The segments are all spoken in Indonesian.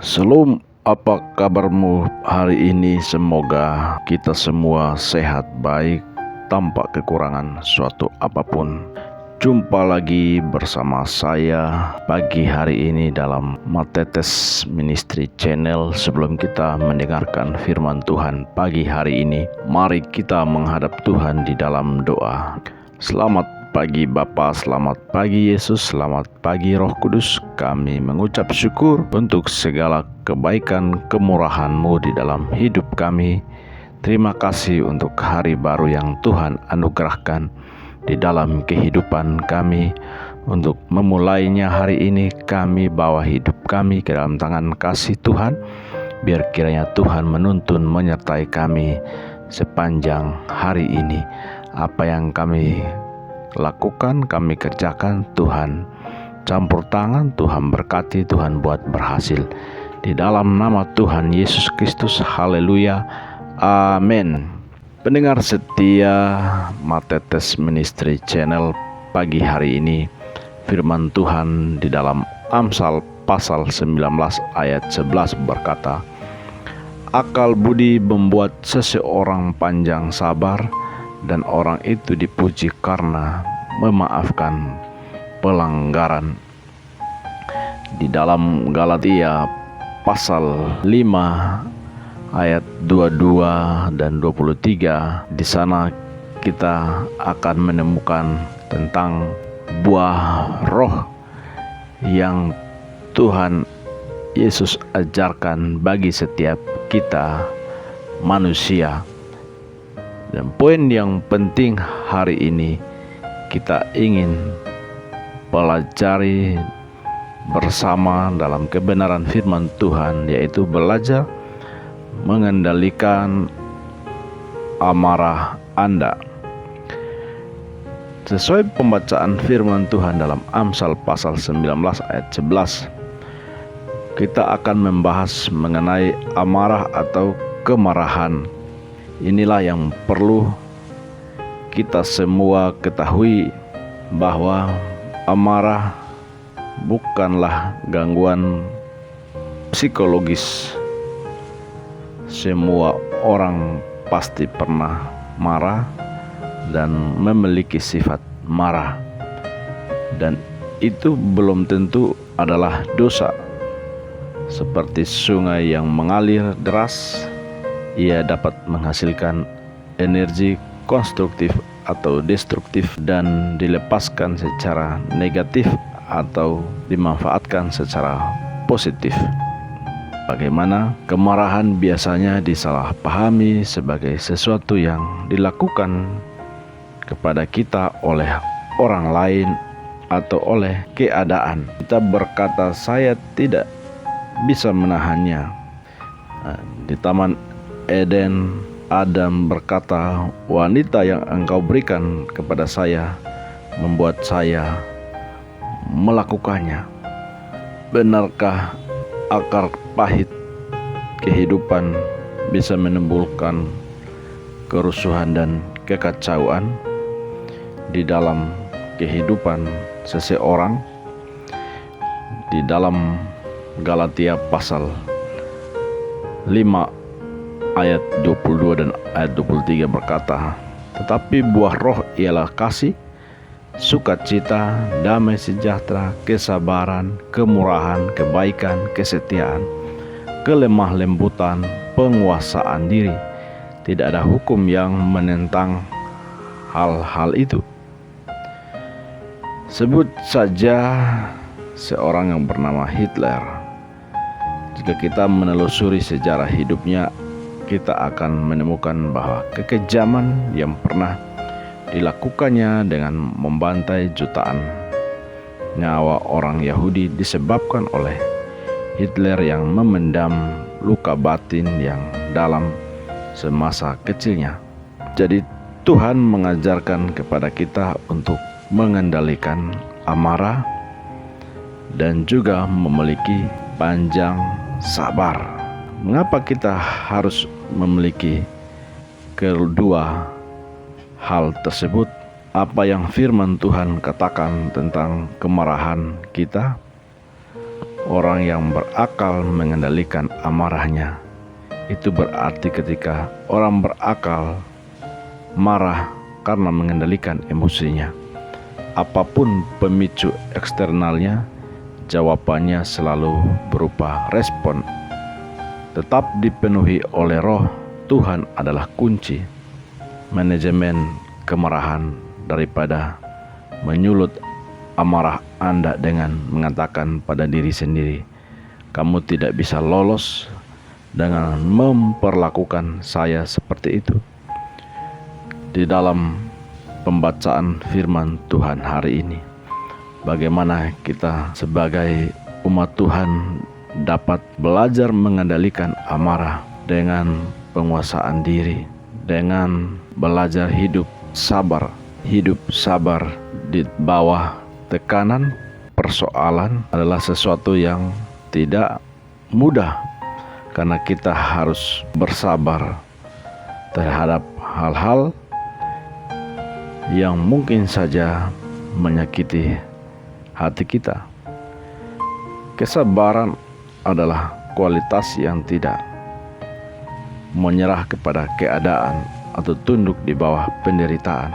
Shalom, apa kabarmu hari ini? Semoga kita semua sehat baik tanpa kekurangan suatu apapun. Jumpa lagi bersama saya pagi hari ini dalam Matetes Ministry Channel. Sebelum kita mendengarkan firman Tuhan pagi hari ini, mari kita menghadap Tuhan di dalam doa. Selamat pagi Bapa, selamat pagi Yesus, selamat pagi Roh Kudus. Kami mengucap syukur untuk segala kebaikan kemurahan-Mu di dalam hidup kami. Terima kasih untuk hari baru yang Tuhan anugerahkan di dalam kehidupan kami. Untuk memulainya hari ini, kami bawa hidup kami ke dalam tangan kasih Tuhan. Biar kiranya Tuhan menuntun menyertai kami sepanjang hari ini. Apa yang kami lakukan, kami kerjakan, Tuhan campur tangan, Tuhan berkati, Tuhan buat berhasil. Di dalam nama Tuhan Yesus Kristus, haleluya, amin. Pendengar setia Matetes Ministry Channel, pagi hari ini firman Tuhan di dalam Amsal pasal 19 ayat 11 berkata, akal budi membuat seseorang panjang sabar, dan orang itu dipuji karena memaafkan pelanggaran. Di dalam Galatia pasal 5 ayat 22 dan 23, di sana kita akan menemukan tentang buah roh yang Tuhan Yesus ajarkan bagi setiap kita manusia. Dan poin yang penting hari ini kita ingin pelajari bersama dalam kebenaran firman Tuhan, yaitu belajar mengendalikan amarah Anda. Sesuai pembacaan firman Tuhan dalam Amsal pasal 19 ayat 11, kita akan membahas mengenai amarah atau kemarahan. Inilah yang perlu kita semua ketahui, bahwa amarah bukanlah gangguan psikologis. Semua orang pasti pernah marah dan memiliki sifat marah, dan itu belum tentu adalah dosa. Seperti sungai yang mengalir deras, ia dapat menghasilkan energi konstruktif atau destruktif dan dilepaskan secara negatif atau dimanfaatkan secara positif. Bagaimana kemarahan biasanya disalahpahami sebagai sesuatu yang dilakukan kepada kita oleh orang lain atau oleh keadaan. Kita berkata, saya tidak bisa menahannya. Di Taman Eden, Adam berkata, wanita yang engkau berikan kepada saya membuat saya melakukannya. Benarkah akar pahit kehidupan bisa menimbulkan kerusuhan dan kekacauan di dalam kehidupan seseorang? Di dalam Galatia pasal 5 ayat 22 dan ayat 23 berkata, tetapi buah roh ialah kasih, sukacita, damai sejahtera, kesabaran, kemurahan, kebaikan, kesetiaan, kelemah lembutan, penguasaan diri. Tidak ada hukum yang menentang hal-hal itu. Sebut saja seorang yang bernama Hitler. Jika kita menelusuri sejarah hidupnya, kita akan menemukan bahwa kekejaman yang pernah dilakukannya dengan membantai jutaan nyawa orang Yahudi disebabkan oleh Hitler yang memendam luka batin yang dalam semasa kecilnya. Jadi Tuhan mengajarkan kepada kita untuk mengendalikan amarah dan juga memiliki panjang sabar. Mengapa kita harus memiliki kedua hal tersebut? Apa yang firman Tuhan katakan tentang kemarahan kita? Orang yang berakal mengendalikan amarahnya. Itu berarti ketika orang berakal marah karena mengendalikan emosinya, apapun pemicu eksternalnya, jawabannya selalu berupa respon. Tetap dipenuhi oleh Roh Tuhan adalah kunci. Manajemen kemarahan daripada menyulut amarah Anda dengan mengatakan pada diri sendiri, kamu tidak bisa lolos dengan memperlakukan saya seperti itu. Di dalam pembacaan firman Tuhan hari ini, bagaimana kita sebagai umat Tuhan dapat belajar mengendalikan amarah dengan penguasaan diri, dengan belajar hidup sabar di bawah tekanan. Persoalan adalah sesuatu yang tidak mudah, karena kita harus bersabar terhadap hal-hal yang mungkin saja menyakiti hati kita. Kesabaran adalah kualitas yang tidak menyerah kepada keadaan atau tunduk di bawah penderitaan.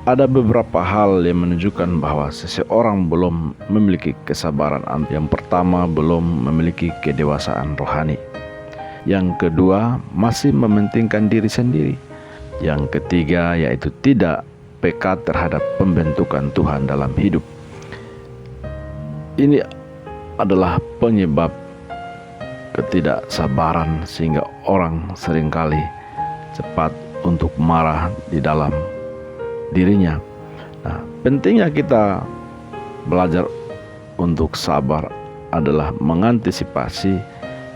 Ada beberapa hal yang menunjukkan bahwa seseorang belum memiliki kesabaran. Yang pertama, belum memiliki kedewasaan rohani. Yang kedua, masih mementingkan diri sendiri. Yang ketiga, yaitu tidak peka terhadap pembentukan Tuhan dalam hidup. Ini adalah penyebab ketidaksabaran, sehingga orang seringkali cepat untuk marah di dalam dirinya. Nah, pentingnya kita belajar untuk sabar adalah mengantisipasi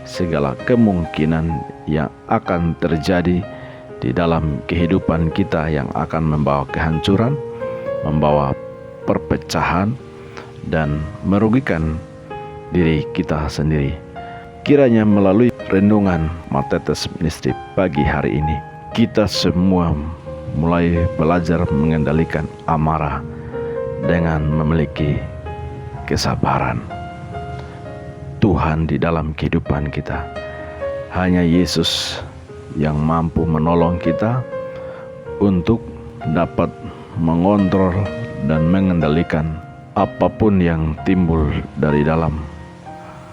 segala kemungkinan yang akan terjadi di dalam kehidupan kita, yang akan membawa kehancuran, membawa perpecahan, dan merugikan diri kita sendiri. Kiranya melalui renungan Matetes Ministry pagi hari ini, kita semua mulai belajar mengendalikan amarah dengan memiliki kesabaran. Tuhan di dalam kehidupan kita, hanya Yesus yang mampu menolong kita untuk dapat mengontrol dan mengendalikan apapun yang timbul dari dalam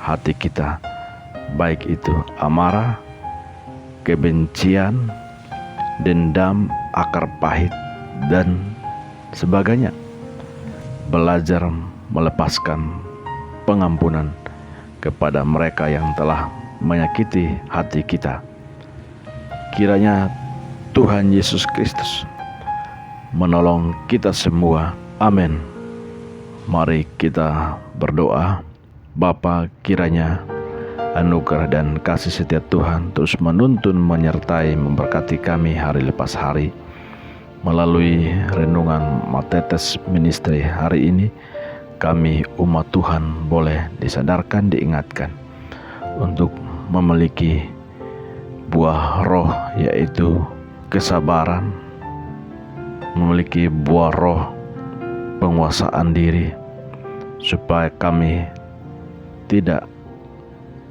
hati kita, baik itu amarah, kebencian, dendam, akar pahit, dan sebagainya. Belajar melepaskan pengampunan kepada mereka yang telah menyakiti hati kita. Kiranya Tuhan Yesus Kristus menolong kita semua. Amin. Mari kita berdoa. Bapa, kiranya anugerah dan kasih setia Tuhan terus menuntun, menyertai, memberkati kami hari lepas hari. Melalui renungan Matetes Ministry hari ini, kami umat Tuhan boleh disadarkan, diingatkan untuk memiliki buah roh, yaitu kesabaran, memiliki buah roh penguasaan diri, supaya kami tidak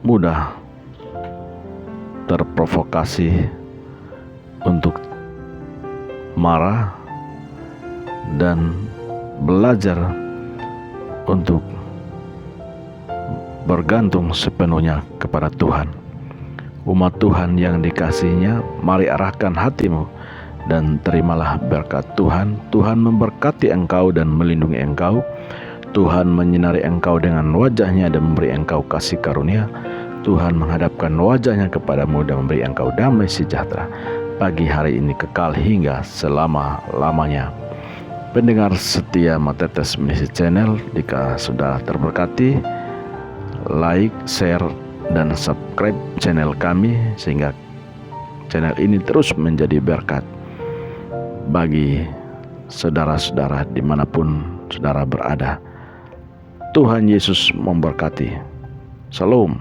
mudah terprovokasi untuk marah, dan belajar untuk bergantung sepenuhnya kepada Tuhan. Umat Tuhan yang dikasihinya, mari arahkan hatimu dan terimalah berkat Tuhan. Tuhan memberkati engkau dan melindungi engkau. Tuhan menyinari engkau dengan wajah-Nya dan memberi engkau kasih karunia. Tuhan menghadapkan wajah-Nya kepadamu dan memberi engkau damai sejahtera pagi hari ini kekal hingga selama-lamanya. Pendengar setia Matetes Ministry Channel, jika sudah terberkati, like, share, dan subscribe channel kami, sehingga channel ini terus menjadi berkat bagi saudara-saudara dimanapun saudara berada. Tuhan Yesus memberkati. Shalom.